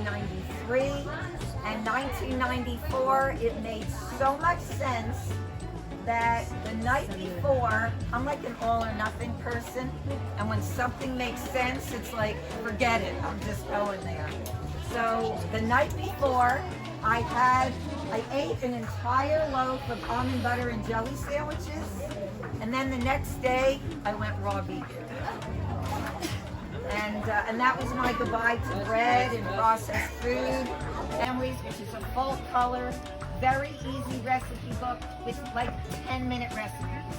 1993 and 1994. It made so much sense that the night before, I'm like an all or nothing person, and when something makes sense, it's like, forget it, I'm just going there. So the night before, I ate an entire loaf of almond butter and jelly sandwiches, and then the next day, I went raw vegan. And that was my goodbye to bread and processed food. Families, which is a full color, very easy recipe book with like 10-minute recipes.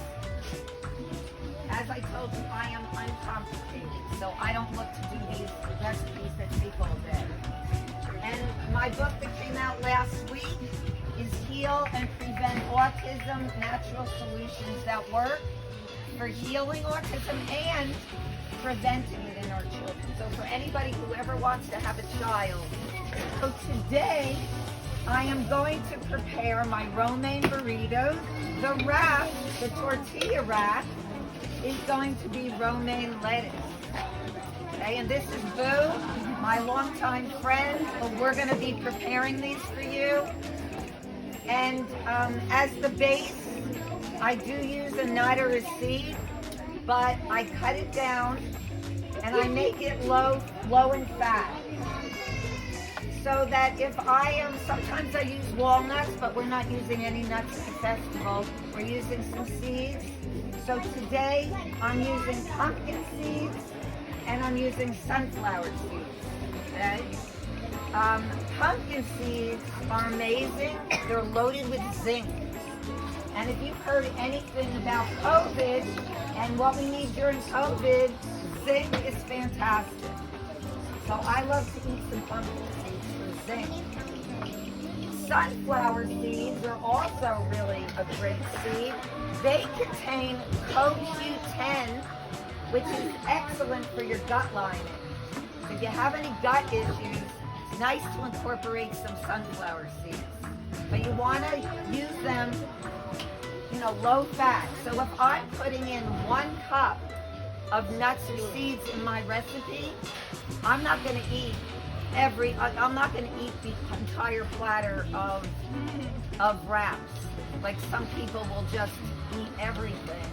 As I told you, I am uncomplicated, so I don't look to do these recipes that take all day. And my book that came out last week is Heal and Prevent Autism, Natural Solutions That Work for healing autism and preventing it in our children. So for anybody who ever wants to have a child. So today, I am going to prepare my Romaine Burritos. The wrap, the tortilla wrap, is going to be romaine lettuce. Okay, and this is Boo, my longtime friend. We're going to be preparing these for you. And as the base, I do use a nut or a seed, but I cut it down and I make it low in fat. So that if sometimes I use walnuts, but we're not using any nuts at the festival. We're using some seeds. So today I'm using pumpkin seeds and I'm using sunflower seeds, okay? Pumpkin seeds are amazing. They're loaded with zinc. And if you've heard anything about COVID and what we need during COVID, zinc is fantastic. So I love to eat some pumpkin seeds for zinc. Sunflower seeds are also really a great seed. They contain CoQ10, which is excellent for your gut lining. If you have any gut issues, it's nice to incorporate some sunflower seeds. But you want to use them, low fat. So if I'm putting in 1 cup of nuts or seeds in my recipe, I'm not going to eat the entire platter of wraps. Like some people will just eat everything.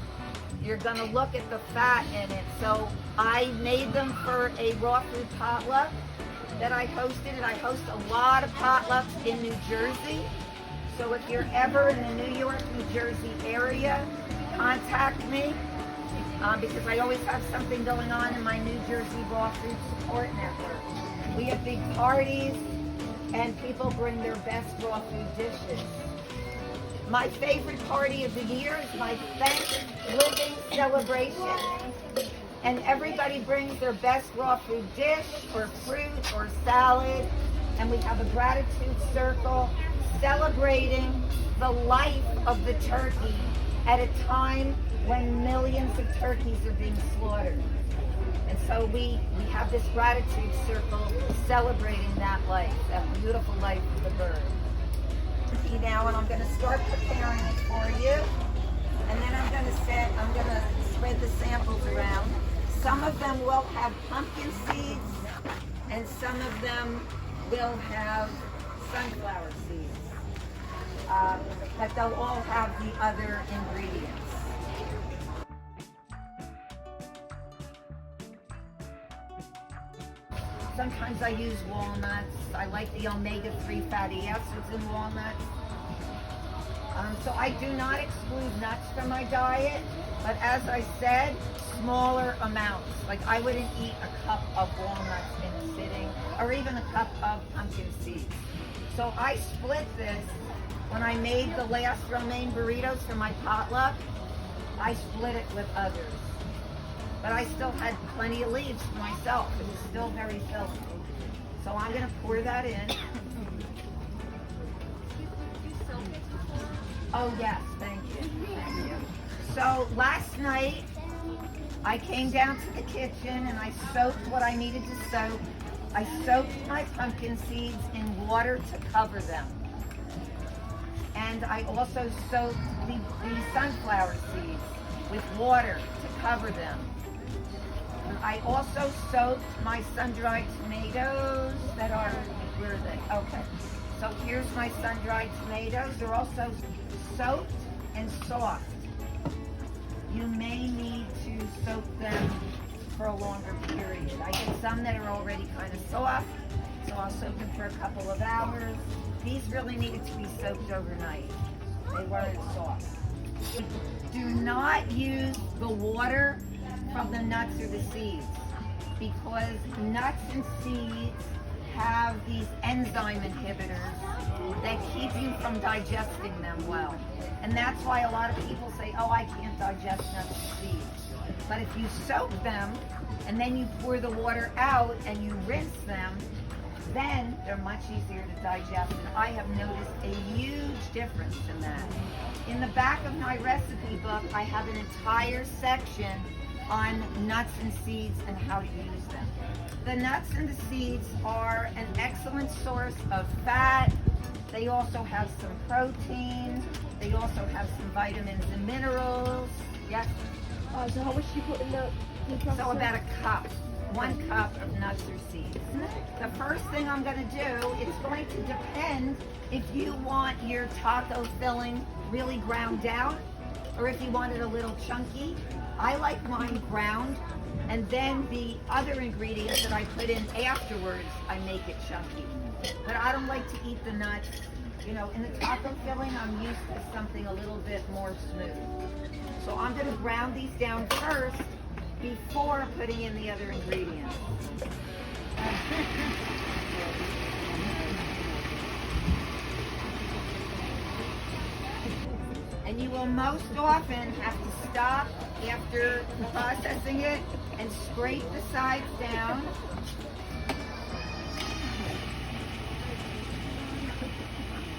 You're going to look at the fat in it. So I made them for a raw food potluck that I hosted, and I host a lot of potlucks in New Jersey. So if you're ever in the New York, New Jersey area, contact me because I always have something going on in my New Jersey Raw Food Support Network. We have big parties and people bring their best raw food dishes. My favorite party of the year is my Thanksgiving celebration. And everybody brings their best raw food dish or fruit or salad. And we have a gratitude circle celebrating the life of the turkey at a time when millions of turkeys are being slaughtered. And so we have this gratitude circle celebrating that life, that beautiful life of the bird. Now, and I'm going to start preparing it for you. And then I'm going to spread the samples around. Some of them will have pumpkin seeds, and some of them will have sunflower seeds. But they'll all have the other ingredients. Sometimes I use walnuts. I like the omega-3 fatty acids in walnuts. So I do not exclude nuts from my diet, but as I said, smaller amounts. Like I wouldn't eat a cup of walnuts in a sitting, or even a cup of pumpkin seeds. So I split this. When I made the last Romaine Burritos for my potluck, I split it with others. But I still had plenty of leaves for myself. It was still very filthy. So I'm going to pour that in. Oh yes, thank you. Thank you. So last night, I came down to the kitchen and I soaked what I needed to soak. I soaked my pumpkin seeds in water to cover them. And I also soaked the sunflower seeds with water to cover them. I also soaked my sun-dried tomatoes that are Okay, so here's my sun-dried tomatoes. They're also soaked and soft. You may need to soak them for a longer period. I get some that are already kind of soft, so I'll soak them for a couple of hours. These really needed to be soaked overnight. They weren't soft. Do not use the water from the nuts or the seeds, because nuts and seeds have these enzyme inhibitors that keep you from digesting them well. And that's why a lot of people say, oh, I can't digest nuts and seeds. But if you soak them and then you pour the water out and you rinse them, then they're much easier to digest. And I have noticed a huge difference in that. In the back of my recipe book, I have an entire section on nuts and seeds and how to use them. The nuts and the seeds are an excellent source of fat. They also have some protein. They also have some vitamins and minerals. Yes? So how much do you put in the processor? So about a cup. 1 cup of nuts or seeds. The first thing I'm going to do, it's going to depend if you want your taco filling really ground down or if you want it a little chunky. I like mine ground, and then the other ingredients that I put in afterwards, I make it chunky. But I don't like to eat the nuts. You know, in the taco filling, I'm used to something a little bit more smooth. So I'm going to ground these down first before putting in the other ingredients. And you will most often have to stop after processing it and scrape the sides down.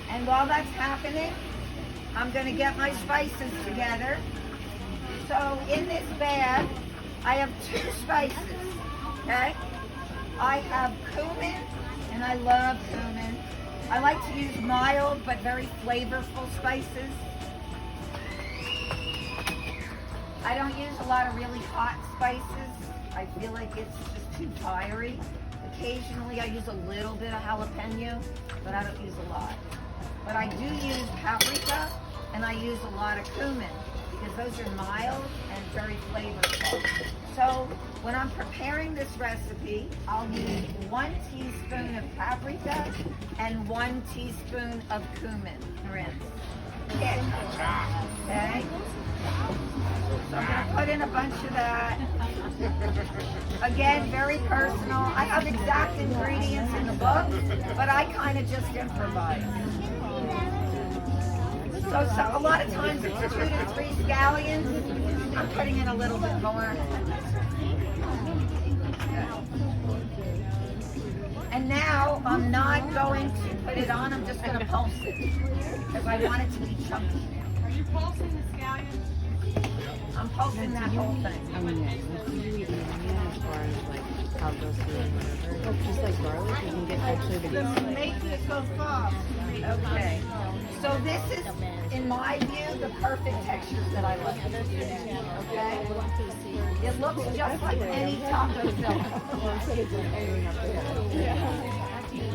And while that's happening, I'm going to get my spices together. So in this bag, I have 2 spices, okay? I have cumin, and I love cumin. I like to use mild but very flavorful spices. I don't use a lot of really hot spices. I feel like it's just too fiery. Occasionally I use a little bit of jalapeno, but I don't use a lot. But I do use paprika, and I use a lot of cumin, because those are mild and very flavorful. So when I'm preparing this recipe, I'll use 1 teaspoon of paprika and 1 teaspoon of cumin rinse. Okay. So I'm going to put in a bunch of that. Again, very personal. I have exact ingredients in the book, but I kind of just improvise. So a lot of times it's 2 to 3 scallions. I'm putting in a little bit more. And now I'm not going to put it on, I'm just going to pulse it, because I want it to be chunky. Are you pulsing the scallions? I'm pulsing that whole thing. I mean, yeah, that's usually as far as like how it goes through and whatever. Oh, just like garlic, you can get actually the Make this so soft. Okay. So this is, in my view, the perfect texture that I like. Okay? It looks just like any taco filling.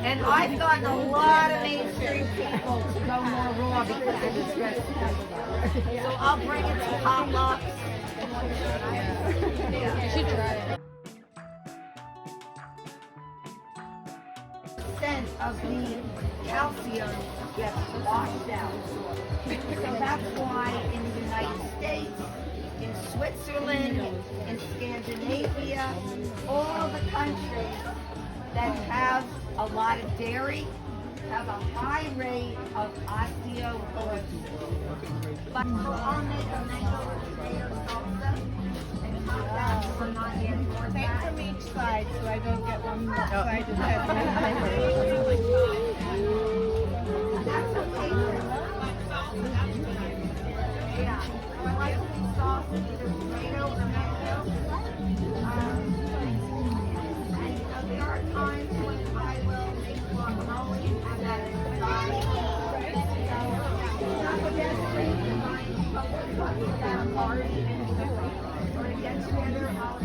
And I've gotten a lot of mainstream people to go more raw because of this recipe. So I'll bring it to potlucks. Yeah. You should try it. Percent of the calcium gets washed out. So that's why in the United States, in Switzerland, in Scandinavia, all the countries that have a lot of dairy have a high rate of osteoporosis. But so I'll make a mango potato salsa and pop that for my hand for Take that. from each side so I don't get one side to head. That's okay. Yeah. So I like to do sauce with either tomato or mango. And there are times when I will make guacamole and that is fine. Not the best way to find that party or to get together. I'll